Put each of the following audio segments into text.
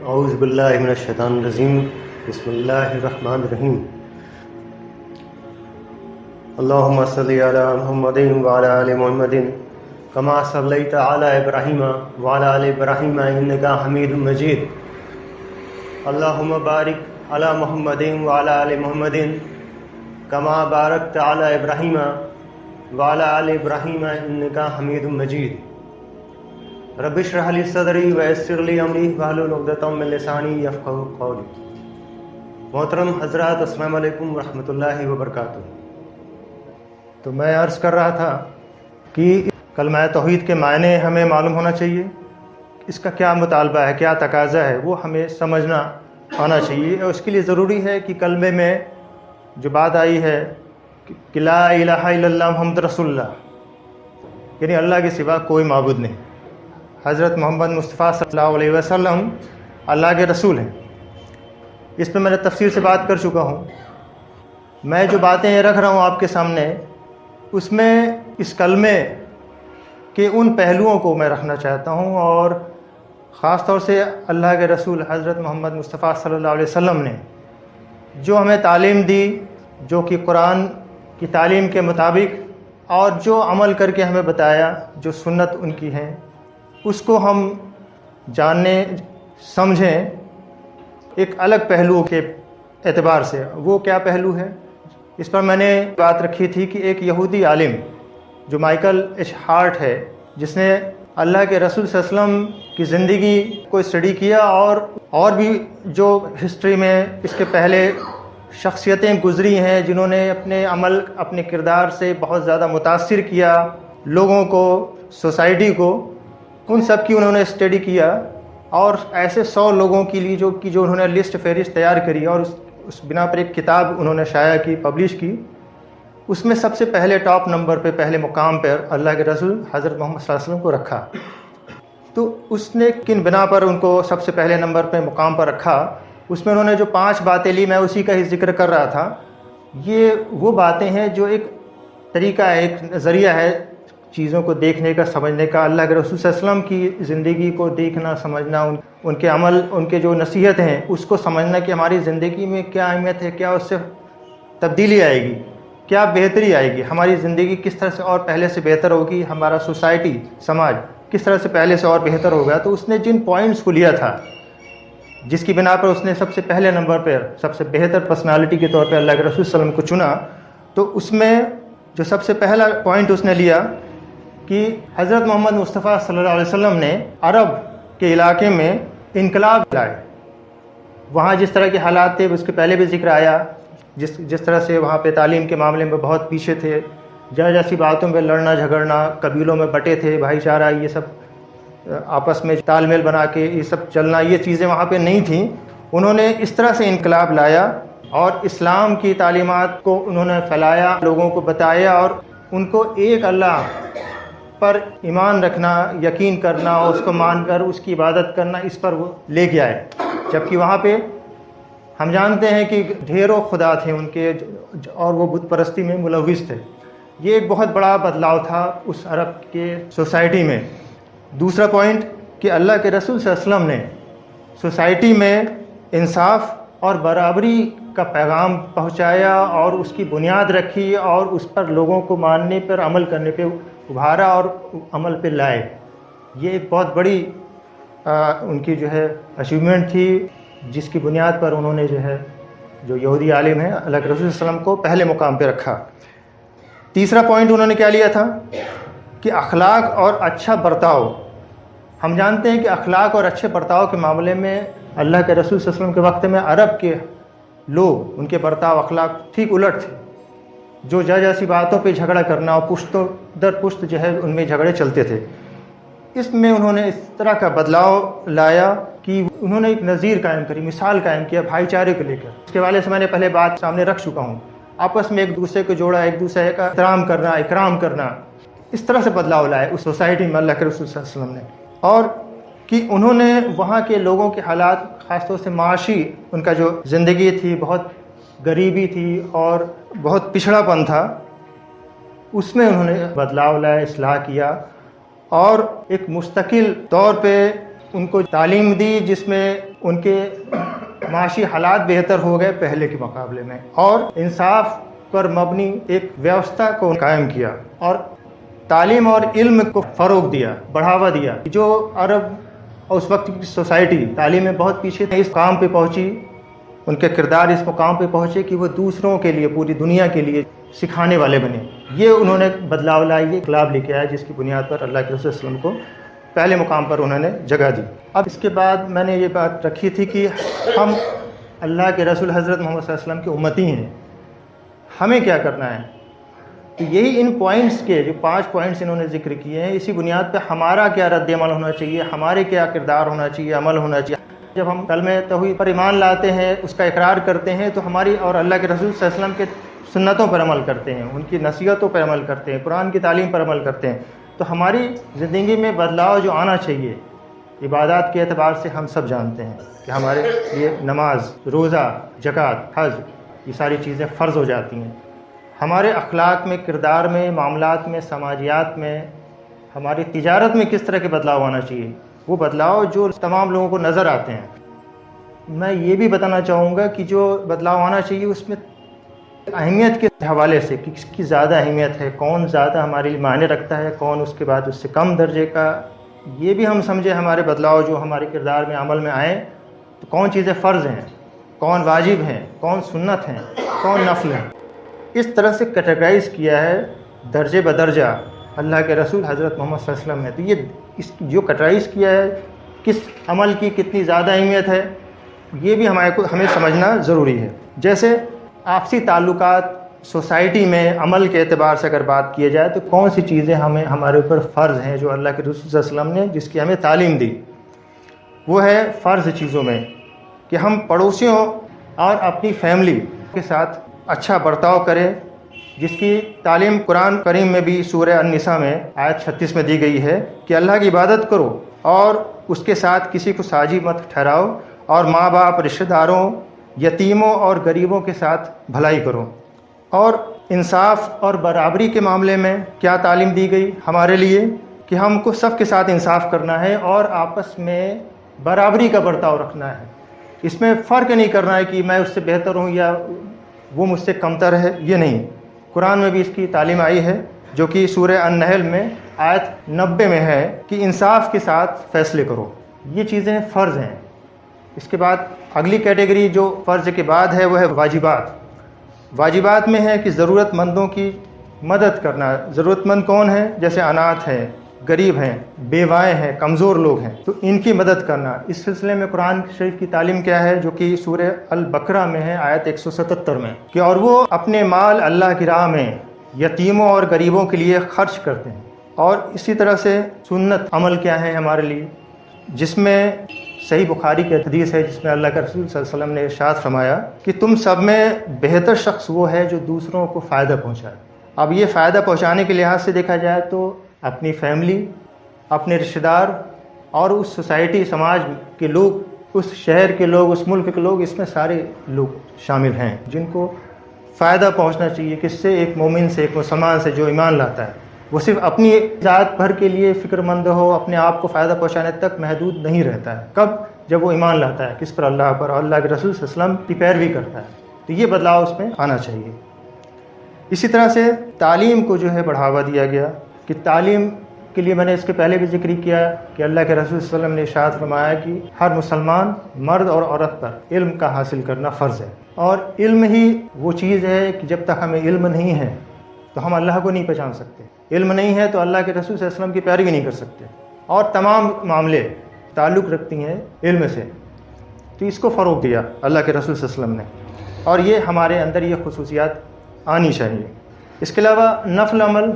اعوذ باللہ من الشیطان الرجیم بسم اللہ الرحمن الرحیم اللہم صلی علی محمد وعلی آل محمد کما صلیت علی ابراہیم وعلی آل ابراہیم انک حمید مجید اللہم بارک علی محمد وعلی آل محمد کما بارکت علی ابراہیم وعلی آل ابراہیم انک حمید مجید رب اشرح لی صدری ویسر لی امری واحلل عقدۃ من لسانی یفقہوا قولی۔ محترم حضرات، السلام علیکم ورحمۃ اللہ وبرکاتہ۔ تو میں عرض کر رہا تھا کہ کلمہ توحید کے معنی ہمیں معلوم ہونا چاہیے، اس کا کیا مطالبہ ہے، کیا تقاضا ہے، وہ ہمیں سمجھنا آنا چاہیے۔ اور اس کے لیے ضروری ہے کہ کلمے میں جو بات آئی ہے کہ لا الہ الا اللہ محمد رسول اللہ، یعنی اللہ کے سوا کوئی معبود نہیں، حضرت محمد مصطفیٰ صلی اللہ علیہ وسلم اللہ کے رسول ہیں۔ اس پہ میں نے تفصیل سے بات کر چکا ہوں۔ میں جو باتیں رکھ رہا ہوں آپ کے سامنے، اس میں اس کلمے کے ان پہلوؤں کو میں رکھنا چاہتا ہوں، اور خاص طور سے اللہ کے رسول حضرت محمد مصطفیٰ صلی اللہ علیہ وسلم نے جو ہمیں تعلیم دی، جو کہ قرآن کی تعلیم کے مطابق، اور جو عمل کر کے ہمیں بتایا، جو سنت ان کی ہیں، اس کو ہم جاننے سمجھیں ایک الگ پہلو کے اعتبار سے۔ وہ کیا پہلو ہے؟ اس پر میں نے بات رکھی تھی کہ ایک یہودی عالم جو مائیکل ایچ ہارٹ ہے، جس نے اللہ کے رسول صلی اللہ علیہ وسلم کی زندگی کو اسٹڈی کیا، اور بھی جو ہسٹری میں اس کے پہلے شخصیتیں گزری ہیں جنہوں نے اپنے عمل، اپنے کردار سے بہت زیادہ متاثر کیا لوگوں کو، سوسائٹی کو، ان سب کی انہوں نے اسٹڈی کیا، اور ایسے 100 لوگوں کے لیے جو انہوں نے لسٹ فہرست تیار کری، اور اس بنا پر ایک کتاب انہوں نے شائع کی، پبلش کی۔ اس میں سب سے پہلے ٹاپ نمبر پہ، پہلے مقام پر اللہ کے رسول حضرت محمد صلی اللہ علیہ وسلم کو رکھا۔ تو اس نے کن بنا پر ان کو سب سے پہلے نمبر پہ مقام پر رکھا؟ اس میں انہوں نے جو 5 باتیں لی، میں اسی کا ہی ذکر کر رہا تھا۔ یہ وہ باتیں ہیں جو ایک طریقہ ہے، ایک ذریعہ ہے چیزوں کو دیکھنے کا، سمجھنے کا۔ اللہ کے رسول صلی اللہ علیہ وسلم کی زندگی کو دیکھنا، سمجھنا، ان کے عمل، ان کے جو نصیحت ہیں، اس کو سمجھنا کہ ہماری زندگی میں کیا اہمیت ہے، کیا اس سے تبدیلی آئے گی، کیا بہتری آئے گی، ہماری زندگی کس طرح سے اور پہلے سے بہتر ہوگی، ہمارا سوسائٹی، سماج کس طرح سے پہلے سے اور بہتر ہوگا۔ تو اس نے جن پوائنٹس کو لیا تھا، جس کی بنا پر اس نے سب سے پہلے نمبر پر، سب سے بہتر پرسنالٹی کے طور پہ اللہ کے رسول صلی اللہ علیہ وسلم کو چنا، تو اس میں جو سب سے پہلا پوائنٹ اس نے لیا کہ حضرت محمد مصطفیٰ صلی اللہ علیہ وسلم نے عرب کے علاقے میں انقلاب لائے۔ وہاں جس طرح کے حالات تھے، اس کے پہلے بھی ذکر آیا، جس طرح سے وہاں پہ تعلیم کے معاملے میں بہت پیچھے تھے، جیسی باتوں پہ لڑنا جھگڑنا، قبیلوں میں بٹے تھے، بھائی چارہ، یہ سب آپس میں تال میل بنا کے یہ سب چلنا، یہ چیزیں وہاں پہ نہیں تھیں۔ انہوں نے اس طرح سے انقلاب لایا، اور اسلام کی تعلیمات کو انہوں نے پھیلایا، لوگوں کو بتایا، اور ان کو ایک اللہ پر ایمان رکھنا، یقین کرنا، اور اس کو مان کر اس کی عبادت کرنا، اس پر وہ لے کے آئے۔ جبکہ وہاں پہ ہم جانتے ہیں کہ ڈھیروں خدا تھے ان کے، اور وہ بت پرستی میں ملوث تھے۔ یہ ایک بہت بڑا بدلاؤ تھا اس عرب کے سوسائٹی میں۔ دوسرا پوائنٹ کہ اللہ کے رسول صلی اللہ علیہ وسلم نے سوسائٹی میں انصاف اور برابری کا پیغام پہنچایا، اور اس کی بنیاد رکھی، اور اس پر لوگوں کو ماننے پر، عمل کرنے پہ ابھارا، اور عمل پہ لائے۔ یہ ایک بہت بڑی ان کی جو ہے اچیومنٹ تھی، جس کی بنیاد پر انہوں نے جو یہودی عالم ہیں، اللہ کے رسول صلی اللہ علیہ وسلم کو پہلے مقام پہ رکھا۔ تیسرا پوائنٹ انہوں نے کیا لیا تھا کہ اخلاق اور اچھا برتاؤ۔ ہم جانتے ہیں کہ اخلاق اور اچھے برتاؤ کے معاملے میں اللہ کے رسول صلی اللہ علیہ وسلم کے وقت میں عرب کے لوگ، ان کے برتاؤ اخلاق ٹھیک الٹ تھے۔ جو جیسی باتوں پہ جھگڑا کرنا، اور پشت در پشت ان میں جھگڑے چلتے تھے۔ اس میں انہوں نے اس طرح کا بدلاؤ لایا کہ انہوں نے ایک نظیر قائم کری، مثال قائم کیا بھائی چارے کو لے کر۔ اس کے حوالے سے میں نے پہلے بات سامنے رکھ چکا ہوں۔ آپس میں ایک دوسرے کو جوڑا، ایک دوسرے کا احترام کرنا، اکرام کرنا، اس طرح سے بدلاؤ لائے اس سوسائٹی میں اللہ کے رسول صلی اللہ علیہ وسلم نے۔ اور کہ انہوں نے وہاں کے لوگوں کے حالات، خاص طور سے معاشی ان کا جو زندگی تھی، بہت غریبی تھی اور بہت پچھڑا پن تھا، اس میں انہوں نے بدلاؤ لایا، اصلاح کیا، اور ایک مستقل طور پہ ان کو تعلیم دی جس میں ان کے معاشی حالات بہتر ہو گئے پہلے کے مقابلے میں، اور انصاف پر مبنی ایک ویوستھا کو قائم کیا، اور تعلیم اور علم کو فروغ دیا، بڑھاوا دیا۔ جو عرب اور اس وقت کی سوسائٹی تعلیم میں بہت پیچھے تھے، اس کام پہ پہنچی، ان کے کردار اس مقام پہ پہنچے کہ وہ دوسروں کے لیے، پوری دنیا کے لیے سکھانے والے بنے۔ یہ انہوں نے بدلاؤ لائی، یہ انقلاب لے کے آیا، جس کی بنیاد پر اللہ کے رسول صلی اللہ علیہ وسلم کو پہلے مقام پر انہوں نے جگہ دی۔ اب اس کے بعد میں نے یہ بات رکھی تھی کہ ہم اللہ کے رسول حضرت محمد صلی اللہ علیہ وسلم کے امتی ہیں، ہمیں کیا کرنا ہے؟ تو یہی ان پوائنٹس کے جو 5 پوائنٹس انہوں نے ذکر کیے ہیں، اسی بنیاد پہ ہمارا کیا رد عمل ہونا چاہیے، ہمارے کیا کردار ہونا چاہیے، عمل ہونا چاہیے۔ جب ہم کلمہ توحید پر ایمان لاتے ہیں، اس کا اقرار کرتے ہیں، تو ہماری اور اللہ کے رسول صلی اللہ علیہ وسلم کے سنتوں پر عمل کرتے ہیں، ان کی نصیحتوں پر عمل کرتے ہیں، قرآن کی تعلیم پر عمل کرتے ہیں، تو ہماری زندگی میں بدلاؤ جو آنا چاہیے عبادات کے اعتبار سے ہم سب جانتے ہیں کہ ہمارے لیے نماز، روزہ، زکوٰۃ، حج، یہ ساری چیزیں فرض ہو جاتی ہیں۔ ہمارے اخلاق میں، کردار میں، معاملات میں، سماجیات میں، ہماری تجارت میں کس طرح کے بدلاؤ آنا چاہیے، وہ بدلاؤ جو تمام لوگوں کو نظر آتے ہیں۔ میں یہ بھی بتانا چاہوں گا کہ جو بدلاؤ آنا چاہیے اس میں اہمیت کے حوالے سے کس کی زیادہ اہمیت ہے، کون زیادہ ہمارے لیے معنی رکھتا ہے، کون اس کے بعد اس سے کم درجے کا، یہ بھی ہم سمجھے۔ ہمارے بدلاؤ جو ہمارے کردار میں، عمل میں آئیں تو کون چیزیں فرض ہیں، کون واجب ہیں، کون سنت ہیں، کون نفل ہیں، اس طرح سے کیٹیگرائز کیا ہے درجے بدرجہ اللہ کے رسول حضرت محمد صلی اللہ علیہ وسلم نے۔ تو یہ اس جو کیٹیگرائز کیا ہے کس عمل کی کتنی زیادہ اہمیت ہے، یہ بھی ہمیں سمجھنا ضروری ہے۔ جیسے آپسی تعلقات سوسائٹی میں عمل کے اعتبار سے اگر بات کیا جائے تو کون سی چیزیں ہمارے اوپر فرض ہیں جو اللہ کے رسول صلی اللہ علیہ وسلم نے جس کی ہمیں تعلیم دی، وہ ہے فرض چیزوں میں کہ ہم پڑوسیوں اور اپنی فیملی کے ساتھ اچھا برتاؤ کریں، جس کی تعلیم قرآن کریم میں بھی سورہ النساء میں آیت 36 میں دی گئی ہے کہ اللہ کی عبادت کرو اور اس کے ساتھ کسی کو ساجی مت ٹھہراؤ، اور ماں باپ، رشتہ داروں، یتیموں اور غریبوں کے ساتھ بھلائی کرو۔ اور انصاف اور برابری کے معاملے میں کیا تعلیم دی گئی ہمارے لیے کہ ہم کو سب کے ساتھ انصاف کرنا ہے اور آپس میں برابری کا برتاؤ رکھنا ہے۔ اس میں فرق نہیں کرنا ہے کہ میں اس سے بہتر ہوں یا وہ مجھ سے کمتر ہے، یہ نہیں۔ قرآن میں بھی اس کی تعلیم آئی ہے جو کہ سورہ النحل میں آیت 90 میں ہے کہ انصاف کے ساتھ فیصلے کرو۔ یہ چیزیں فرض ہیں۔ اس کے بعد اگلی کیٹیگری جو فرض کے بعد ہے وہ ہے واجبات۔ واجبات میں ہے کہ ضرورت مندوں کی مدد کرنا۔ ضرورت مند کون ہیں؟ جیسے اناتھ ہیں، غریب ہیں، بیوائیں ہیں، کمزور لوگ ہیں، تو ان کی مدد کرنا۔ اس سلسلے میں قرآن شریف کی تعلیم کیا ہے جو کہ سورہ البقرہ میں ہے آیت 177 میں کہ اور وہ اپنے مال اللہ کی راہ میں یتیموں اور غریبوں کے لیے خرچ کرتے ہیں۔ اور اسی طرح سے سنت عمل کیا ہے ہمارے لیے، جس میں صحیح بخاری کی حدیث ہے جس میں اللہ کے رسول صلی اللہ علیہ وسلم نے ارشاد فرمایا کہ تم سب میں بہتر شخص وہ ہے جو دوسروں کو فائدہ پہنچائے۔ اب یہ فائدہ پہنچانے کے لحاظ سے دیکھا جائے تو اپنی فیملی، اپنے رشتہ دار اور اس سوسائٹی، سماج کے لوگ، اس شہر کے لوگ، اس ملک کے لوگ، اس میں سارے لوگ شامل ہیں جن کو فائدہ پہنچنا چاہیے۔ کس سے؟ ایک مومن سے، ایک مسلمان سے جو ایمان لاتا ہے۔ وہ صرف اپنی ذات بھر کے لیے فکر مند ہو، اپنے آپ کو فائدہ پہنچانے تک محدود نہیں رہتا ہے۔ کب؟ جب وہ ایمان لاتا ہے کس پر؟ اللہ پر، اور اللہ کے رسول صلی اللہ علیہ وسلم کی پیروی کرتا ہے۔ تو یہ بدلاؤ اس میں آنا چاہیے۔ اسی طرح سے تعلیم کو جو ہے بڑھاوا دیا گیا کہ تعلیم کے لیے میں نے اس کے پہلے بھی ذکر کیا کہ اللہ کے رسول صلی اللہ علیہ وسلم نے ارشاد فرمایا کہ ہر مسلمان مرد اور عورت پر علم کا حاصل کرنا فرض ہے، اور علم ہی وہ چیز ہے کہ جب تک ہمیں علم نہیں ہے تو ہم اللہ کو نہیں پہچان سکتے۔ علم نہیں ہے تو اللہ کے رسول صلی اللہ علیہ وسلم کی پیروی نہیں کر سکتے، اور تمام معاملے تعلق رکھتی ہیں علم سے۔ تو اس کو فروغ دیا اللہ کے رسول صلی اللہ علیہ وسلم نے، اور یہ ہمارے اندر یہ خصوصیات آنی چاہیے۔ اس کے علاوہ نفل عمل،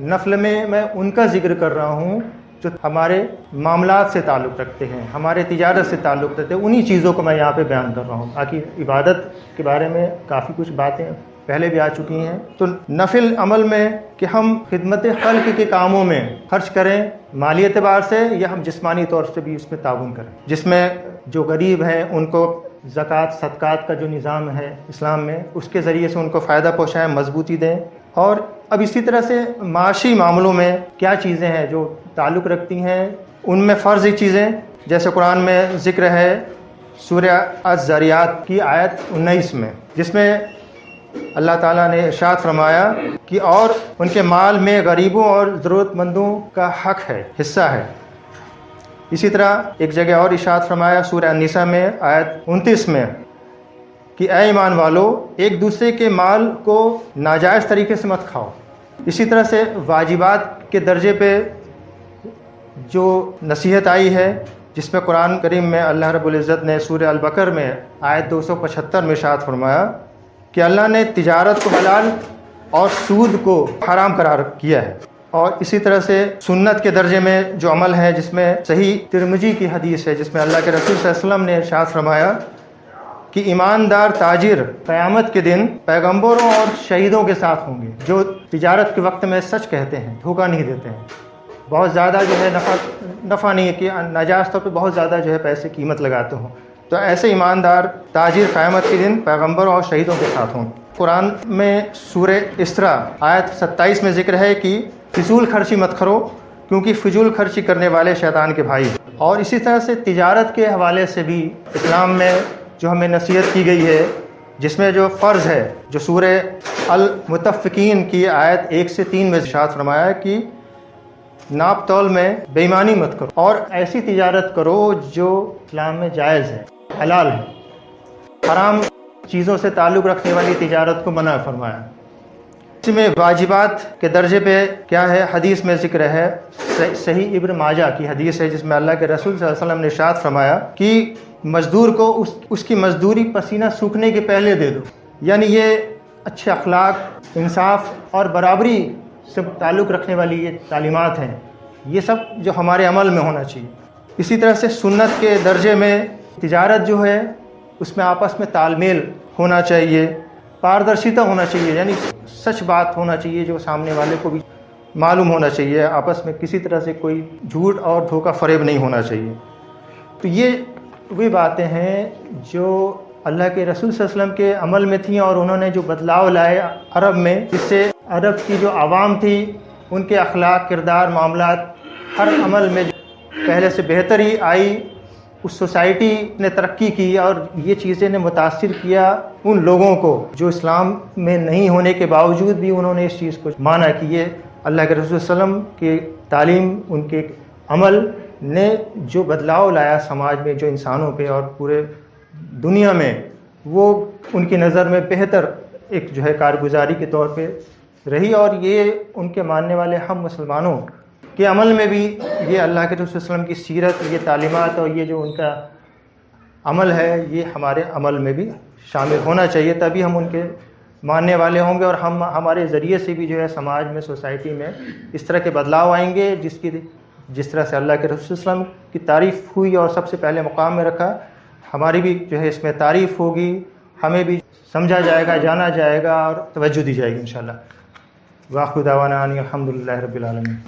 نفل میں میں ان کا ذکر کر رہا ہوں جو ہمارے معاملات سے تعلق رکھتے ہیں، ہمارے تجارت سے تعلق رکھتے ہیں، انہی چیزوں کو میں یہاں پہ بیان کر رہا ہوں۔ باقی عبادت کے بارے میں کافی کچھ باتیں پہلے بھی آ چکی ہیں۔ تو نفل عمل میں کہ ہم خدمت خلق کے کاموں میں خرچ کریں مالی اعتبار سے، یا ہم جسمانی طور سے بھی اس میں تعاون کریں، جس میں جو غریب ہیں ان کو زکوٰۃ، صدقات کا جو نظام ہے اسلام میں، اس کے ذریعے سے ان کو فائدہ پہنچائیں، مضبوطی دیں۔ اور اب اسی طرح سے معاشی معاملوں میں کیا چیزیں ہیں جو تعلق رکھتی ہیں، ان میں فرضی چیزیں، جیسے قرآن میں ذکر ہے سورہ الذاریات کی آیت 19 میں، جس میں اللہ تعالیٰ نے ارشاد فرمایا کہ اور ان کے مال میں غریبوں اور ضرورت مندوں کا حق ہے، حصہ ہے۔ اسی طرح ایک جگہ اور ارشاد فرمایا سورہ النساء میں آیت 29 میں کہ اے ایمان والو ایک دوسرے کے مال کو ناجائز طریقے سے مت کھاؤ۔ اسی طرح سے واجبات کے درجے پہ جو نصیحت آئی ہے، جس میں قرآن کریم میں اللہ رب العزت نے سورہ البقرہ میں آیت 275 میں ارشاد فرمایا کہ اللہ نے تجارت کو حلال اور سود کو حرام قرار کیا ہے۔ اور اسی طرح سے سنت کے درجے میں جو عمل ہے، جس میں صحیح ترمذی کی حدیث ہے، جس میں اللہ کے رسول صلی اللہ علیہ وسلم نے ارشاد فرمایا کہ ایماندار تاجر قیامت کے دن پیغمبروں اور شہیدوں کے ساتھ ہوں گے، جو تجارت کے وقت میں سچ کہتے ہیں، دھوکہ نہیں دیتے ہیں، بہت زیادہ جو ہے نفع نہیں ہے کہ ناجائز طور پہ بہت زیادہ جو ہے پیسے قیمت لگاتے ہوں، تو ایسے ایماندار تاجر قیامت کے دن پیغمبروں اور شہیدوں کے ساتھ ہوں۔ قرآن میں سورہ اسراء آیت 27 میں ذکر ہے کہ فضول خرچی مت کرو، کیونکہ فضول خرچی کرنے والے شیطان کے بھائی۔ اور اسی طرح سے تجارت کے حوالے سے بھی اسلام میں جو ہمیں نصیحت کی گئی ہے، جس میں جو فرض ہے، جو سورہ المطففین کی آیت 1 سے 3 میں ارشاد فرمایا کہ ناپ تول میں بے ایمانی مت کرو، اور ایسی تجارت کرو جو اسلام میں جائز ہے، حلال ہے، حرام چیزوں سے تعلق رکھنے والی تجارت کو منع فرمایا۔ اس میں واجبات کے درجے پہ کیا ہے، حدیث میں ذکر ہے، صحیح ابن ماجہ کی حدیث ہے، جس میں اللہ کے رسول صلی اللہ علیہ وسلم نے ارشاد فرمایا کہ مزدور کو اس کی مزدوری پسینہ سوکھنے کے پہلے دے دو۔ یعنی یہ اچھے اخلاق، انصاف اور برابری سے تعلق رکھنے والی یہ تعلیمات ہیں، یہ سب جو ہمارے عمل میں ہونا چاہیے۔ اسی طرح سے سنت کے درجے میں تجارت جو ہے، اس میں آپس میں تال میل ہونا چاہیے، پاردرشیتا ہونا چاہیے، یعنی سچ بات ہونا چاہیے جو سامنے والے کو بھی معلوم ہونا چاہیے، آپس میں کسی طرح سے کوئی جھوٹ اور دھوکہ فریب نہیں ہونا چاہیے۔ تو یہ وہ باتیں ہیں جو اللہ کے رسول صلی اللہ علیہ وسلم کے عمل میں تھیں، اور انہوں نے جو بدلاؤ لائے عرب میں، جس سے عرب کی جو عوام تھی ان کے اخلاق، کردار، معاملات، ہر عمل میں پہلے سے بہتری آئی، اس سوسائٹی نے ترقی کی، اور یہ چیزیں نے متاثر کیا ان لوگوں کو جو اسلام میں نہیں ہونے کے باوجود بھی انہوں نے اس چیز کو مانا کہ یہ اللہ کے رسول صلی اللہ علیہ وسلم کی تعلیم، ان کے عمل نے جو بدلاؤ لایا سماج میں، جو انسانوں پہ اور پورے دنیا میں، وہ ان کی نظر میں بہتر ایک جو ہے کارگزاری کے طور پہ رہی، اور یہ ان کے ماننے والے ہم مسلمانوں کے عمل میں بھی یہ اللہ کے رسول صلی اللہ علیہ وسلم کی سیرت، یہ تعلیمات اور یہ جو ان کا عمل ہے، یہ ہمارے عمل میں بھی شامل ہونا چاہیے، تبھی ہم ان کے ماننے والے ہوں گے، اور ہم ہمارے ذریعے سے بھی جو ہے سماج میں، سوسائٹی میں اس طرح کے بدلاؤ آئیں گے، جس طرح سے اللہ کے رسول صلی اللہ علیہ وسلم کی تعریف ہوئی اور سب سے پہلے مقام میں رکھا، ہماری بھی جو ہے اس میں تعریف ہوگی، ہمیں بھی سمجھا جائے گا، جانا جائے گا اور توجہ دی جائے گی انشاءاللہ۔ وآخر دعوانا ان الحمد للہ رب العالمین۔